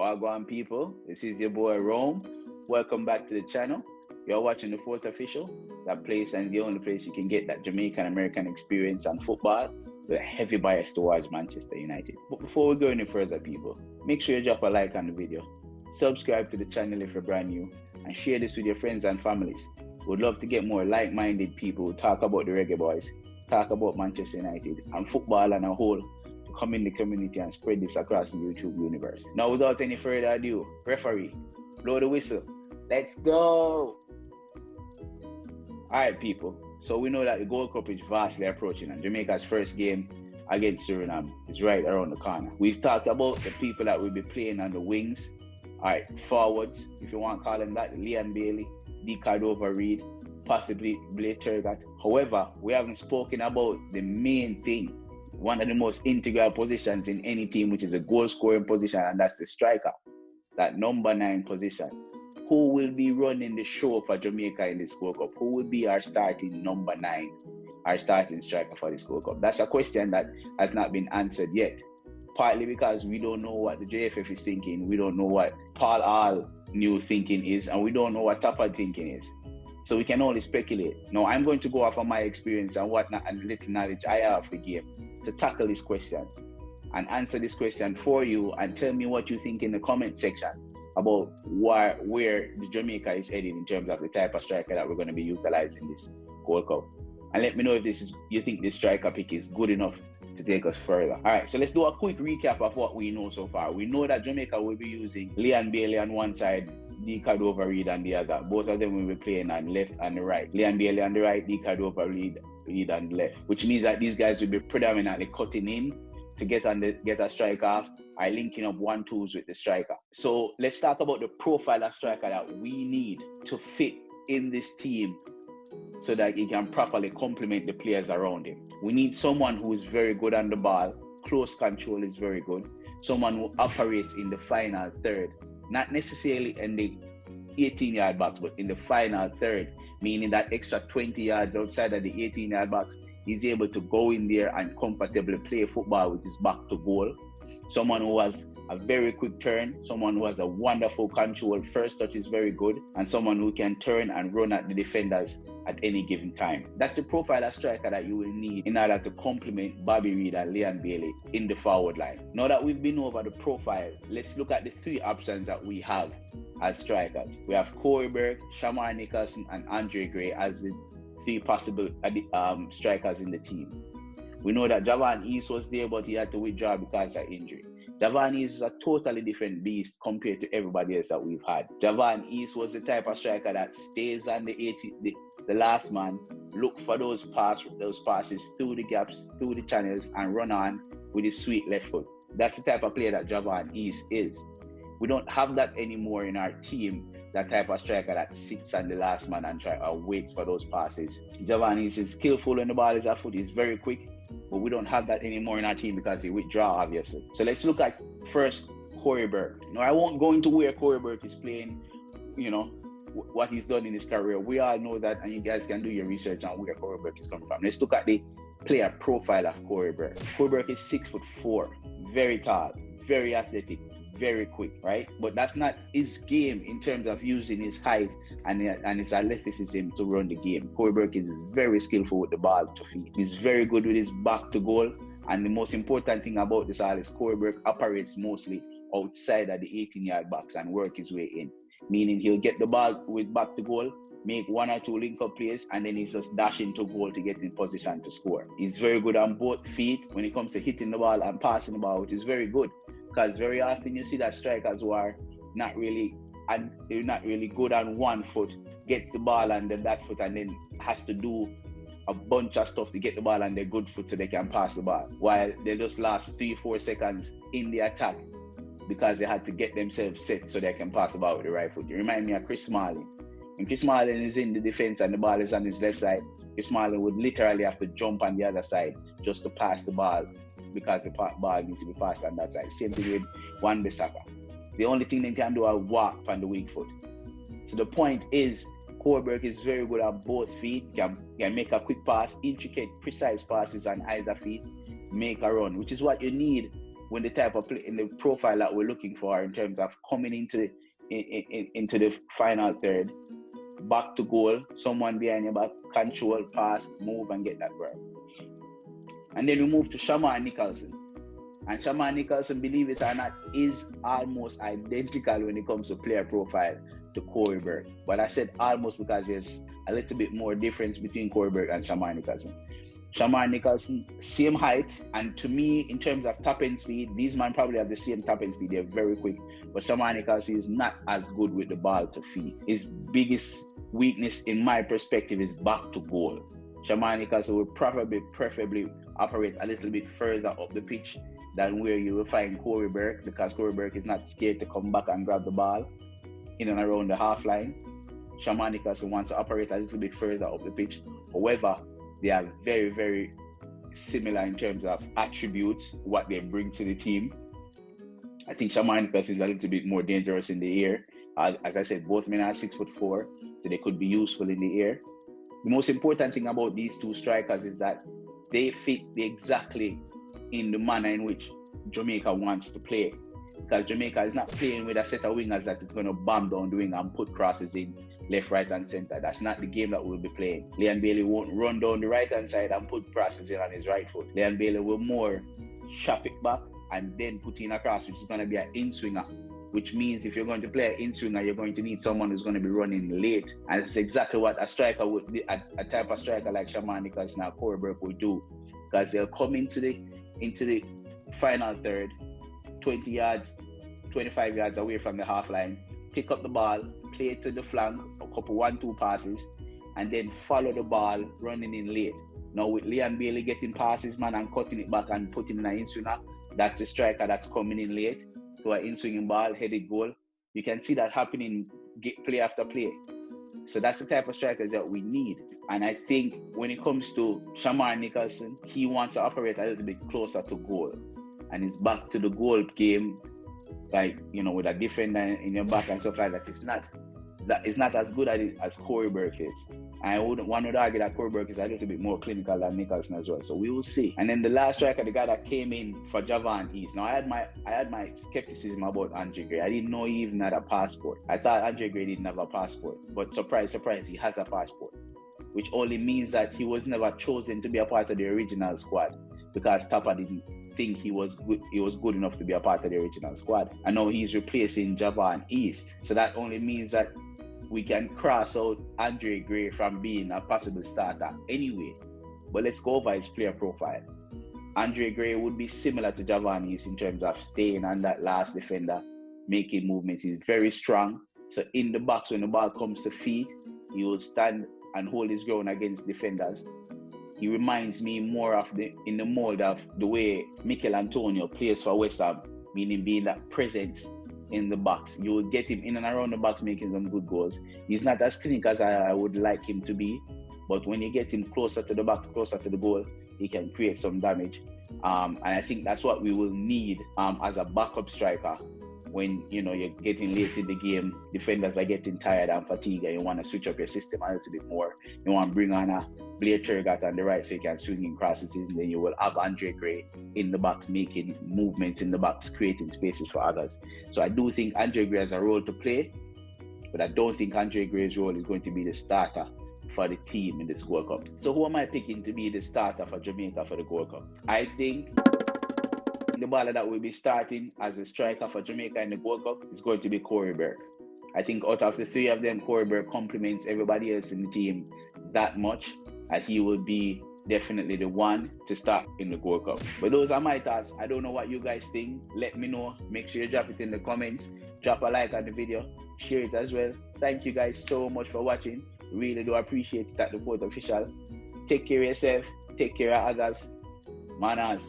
Wagwan people, this is your boy Rome. Welcome back to the channel. You're watching the Fourth Official, that place and the only place you can get that Jamaican American experience on football with a heavy bias towards Manchester United. But before we go any further, people, make sure you drop a like on the video, subscribe to the channel if you're brand new, and share this with your friends and families. We'd love to get more like-minded people who talk about the Reggae Boys, talk about Manchester United and football on a whole, to come in the community and spread this across the YouTube universe. Now, without any further ado, referee, blow the whistle. Let's go! Alright, people. So we know that the Gold Cup is vastly approaching and Jamaica's first game against Suriname is right around the corner. We've talked about the people that will be playing on the wings. Alright, forwards, if you want to call them that, Leon Bailey, D. Cordova-Reid, possibly Blake Turgott. However, we haven't spoken about the main thing, one of the most integral positions in any team, which is a goal-scoring position, and that's the striker, that number 9 position. Who will be running the show for Jamaica in this Gold Cup? Who will be our starting number 9, our starting striker for this Gold Cup? That's a question that has not been answered yet. Partly because we don't know what the JFF is thinking, we don't know what Paul Hall new thinking is, and we don't know what Tapad thinking is. So we can only speculate. Now, I'm going to go off of my experience and whatnot and little knowledge I have of the game to tackle these questions and answer this question for you, and tell me what you think in the comment section about where the Jamaica is headed in terms of the type of striker that we're going to be utilizing this Gold Cup. And let me know if you think this striker pick is good enough to take us further. All right, so let's do a quick recap of what we know so far. We know that Jamaica will be using Leon Bailey on one side, D. Cordova-Reid on the other. Both of them will be playing on left and the right. Leon Bailey on the right, D. Cordova-Reid on the left, which means that these guys will be predominantly cutting in to get a striker off, or linking up 1-2s with the striker. So let's talk about the profile of striker that we need to fit in this team so that he can properly complement the players around him. We need someone who is very good on the ball, close control is very good, someone who operates in the final third, not necessarily in the 18-yard box, but in the final third, meaning that extra 20 yards outside of the 18-yard box, he's able to go in there and comfortably play football with his back to goal. Someone who has a very quick turn, someone who has a wonderful control, first touch is very good, and someone who can turn and run at the defenders at any given time. That's the profile of striker that you will need in order to complement Bobby Reid and Leon Bailey in the forward line. Now that we've been over the profile, let's look at the 3 options that we have as strikers. We have Corey Burke, Shamar Nicholson, and Andre Gray as the 3 possible strikers in the team. We know that Javan East was there, but he had to withdraw because of injury. Javan East is a totally different beast compared to everybody else that we've had. Javan East was the type of striker that stays on the last man, look for those passes through the gaps, through the channels, and run on with his sweet left foot. That's the type of player that Javan East is. We don't have that anymore in our team, that type of striker that sits on the last man and waits for those passes. Javan East is skillful when the ball is at foot, he's very quick, but we don't have that anymore in our team because he withdraw, obviously. So let's look at first Corey Burke. Now, I won't go into where Corey Burke is playing, what he's done in his career. We all know that, and you guys can do your research on where Corey Burke is coming from. Let's look at the player profile of Corey Burke. Corey Burke is 6'4", very tall, very athletic, very quick, right? But that's not his game in terms of using his height and his athleticism to run the game. Corey Burke is very skillful with the ball to feet. He's very good with his back to goal. And the most important thing about this all is Corey Burke operates mostly outside of the 18-yard box and work his way in. Meaning he'll get the ball with back to goal, make 1 or 2 link-up plays, and then he's just dashing to goal to get in position to score. He's very good on both feet when it comes to hitting the ball and passing the ball, which is very good. Because very often you see that strikers who are not really good on one foot, get the ball on the back foot and then has to do a bunch of stuff to get the ball on their good foot so they can pass the ball, while they just last 3-4 seconds in the attack because they had to get themselves set so they can pass the ball with the right foot. You remind me of Chris Smalling. When Chris Smalling is in the defense and the ball is on his left side, Chris Smalling would literally have to jump on the other side just to pass the ball, because the ball needs to be passed on that side. Same thing with Wan-Bissaka. The only thing they can do is walk from the weak foot. So the point is, Corey Burke is very good at both feet, can make a quick pass, intricate, precise passes on either feet, make a run, which is what you need when the type of play in the profile that we're looking for in terms of coming into the final third, back to goal, someone behind your back, control, pass, move, and get that grab. And then we move to Shamar Nicholson. And Shamar Nicholson, believe it or not, is almost identical when it comes to player profile to Corey Burke. But I said almost because there's a little bit more difference between Corey Burke and Shamar Nicholson. Shamar Nicholson, same height, and to me, in terms of tapping speed, these men probably have the same tapping speed. They're very quick, but Shamar Nicholson is not as good with the ball to feed. His biggest weakness, in my perspective, is back to goal. Shamar Nicholson will preferably operate a little bit further up the pitch than where you will find Corey Burke, because Corey Burke is not scared to come back and grab the ball in and around the half line. Shamar Nicholson wants to operate a little bit further up the pitch. However, they are very, very similar in terms of attributes, what they bring to the team. I think Shamar Nicholson is a little bit more dangerous in the air. As I said, both men are 6'4", so they could be useful in the air. The most important thing about these two strikers is that they fit exactly in the manner in which Jamaica wants to play. Because Jamaica is not playing with a set of wingers that is going to bomb down the wing and put crosses in left, right, and center. That's not the game that we'll be playing. Leon Bailey won't run down the right-hand side and put crosses in on his right foot. Leon Bailey will more chop it back and then put in a cross, which is going to be an in-swinger. Which means if you're going to play an in-swinger, you're going to need someone who's going to be running late. And it's exactly what a striker would be, a type of striker like Shamar Nicholson or Corey Burke will do. Because they'll come into the final third, 20 yards, 25 yards away from the half line, pick up the ball, play it to the flank, a couple 1-2 passes, and then follow the ball running in late. Now with Leon Bailey getting passes, man, and cutting it back and putting in an in-swinger, that's the striker that's coming in late to an in-swinging ball, headed goal. You can see that happening play after play. So that's the type of strikers that we need. And I think when it comes to Shamar Nicholson, he wants to operate a little bit closer to goal. And it's back to the goal game, like, with a defender in your back and stuff like that. It's not as good at it as Corey Burke is. One would argue that Corey Burke is a little bit more clinical than Nicholson as well. So we will see. And then the last striker, the guy that came in for Javon East. Now I had my skepticism about Andre Gray. I didn't know he even had a passport. I thought Andre Gray didn't have a passport. But surprise, surprise, he has a passport. Which only means that he was never chosen to be a part of the original squad, because Tapa didn't think he was good enough to be a part of the original squad. And now he's replacing Javon East. So that only means that we can cross out Andre Gray from being a possible starter anyway. But let's go over his player profile. Andre Gray would be similar to Javon East in terms of staying on that last defender, making movements. He's very strong. So in the box, when the ball comes to feet, he will stand and hold his ground against defenders. He reminds me more of in the mold of the way Mikel Antonio plays for West Ham, meaning being that presence in the box. You will get him in and around the box making some good goals. He's not as clinical as I would like him to be, but when you get him closer to the box, closer to the goal, he can create some damage. And I think that's what we will need as a backup striker. When you're getting late in the game, defenders are getting tired and fatigued, and you want to switch up your system a little bit more. You want to bring on a Blair Turgott on the right so you can swing in crosses, and then you will have Andre Gray in the box making movements in the box, creating spaces for others. So I do think Andre Gray has a role to play, but I don't think Andre Gray's role is going to be the starter for the team in this World Cup. So who am I picking to be the starter for Jamaica for the World Cup? I think the baller that will be starting as a striker for Jamaica in the World Cup is going to be Corey Burke. I think out of the three of them, Corey Burke complements everybody else in the team that much that he will be definitely the one to start in the World Cup. But those are my thoughts. I don't know what you guys think. Let me know. Make sure you drop it in the comments. Drop a like on the video. Share it as well. Thank you guys so much for watching. Really do appreciate it at The Port Official. Take care of yourself. Take care of others. Manners.